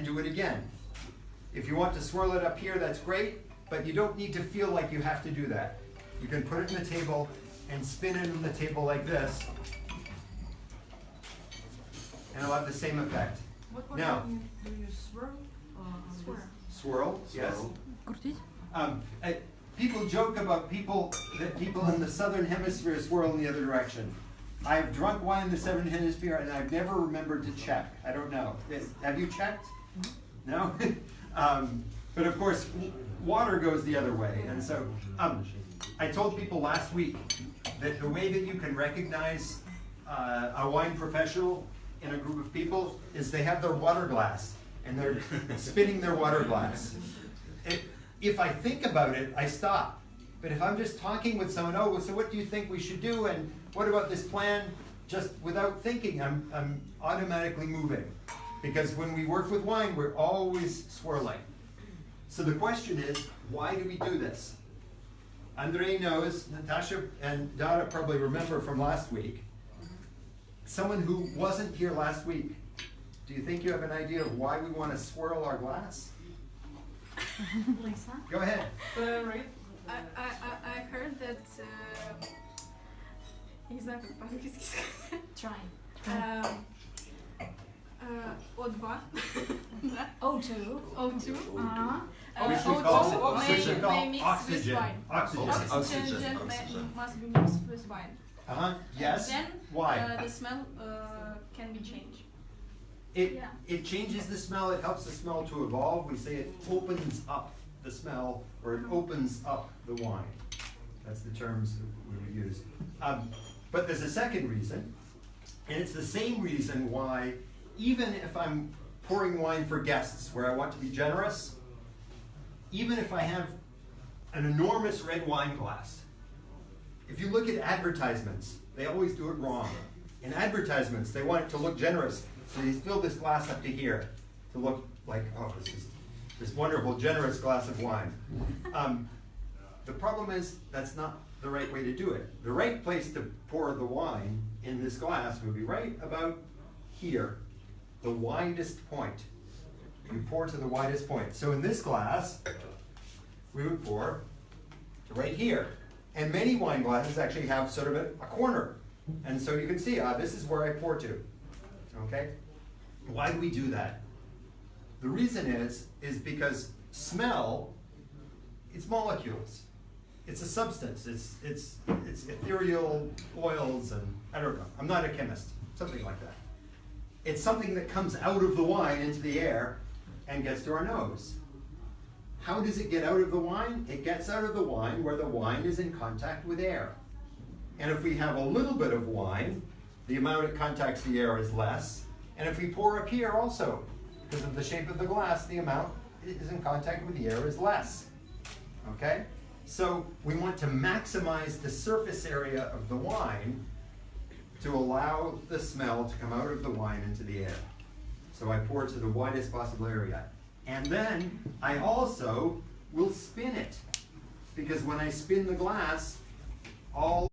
and do it again. If you want to swirl it up here, that's great, but you don't need to feel like you have to do that. You can put it in the table and spin it on the table like this, and it'll have the same effect. What Now, do you swirl? Swirl, yes. Крутить? People joke about that people in the southern hemisphere swirl in the other direction. I've drunk wine in the southern hemisphere and I've never remembered to check. I don't know. Have you checked? No? But of course, water goes the other way. And so I told people last week that the way that you can recognize a wine professional in a group of people is they have their water glass and they're spinning their water glass. If I think about it, I stop. But if I'm just talking with someone, oh, so what do you think we should do? And what about this plan? Just without thinking, I'm automatically moving. Because when we work with wine, we're always swirling. So the question is, why do we do this? Andrei knows, Natasha and Dara probably remember from last week. Someone who wasn't here last week, do you think you have an idea of why we want to swirl our glass? Lisa? Go ahead. Right. I heard that не знаю, как по-английски сказать. Try. O2. O2. O2. Which we call oxygen. Oxygen must be mixed with wine. Yes. Then Why? the smell can be changed. It changes the smell. It helps the smell to evolve. We say it opens up the smell, or it opens up the wine. That's the terms that we would use. But there's a second reason, and it's the same reason why, even if I'm pouring wine for guests where I want to be generous, even if I have an enormous red wine glass, if you look at advertisements, they always do it wrong. In advertisements, they want it to look generous, so they fill this glass up to here to look like, oh, this is this wonderful, generous glass of wine. The problem is that's not the right way to do it. The right place to pour the wine in this glass would be right about here, the widest point. You pour to the widest point. So in this glass, we would pour to right here. And many wine glasses actually have sort of a corner. And so you can see, this is where I pour to. Okay? Why do we do that? The reason is because smell, it's molecules. It's a substance. It's ethereal oils and I don't know. I'm not a chemist. Something like that. It's something that comes out of the wine into the air and gets to our nose. How does it get out of the wine? It gets out of the wine where the wine is in contact with air. And if we have a little bit of wine, the amount it contacts the air is less. And if we pour up here also, because of the shape of the glass, the amount is in contact with the air is less. Okay? So we want to maximize the surface area of the wine to allow the smell to come out of the wine into the air. So I pour to the widest possible area. And then I also will spin it. Because when I spin the glass, all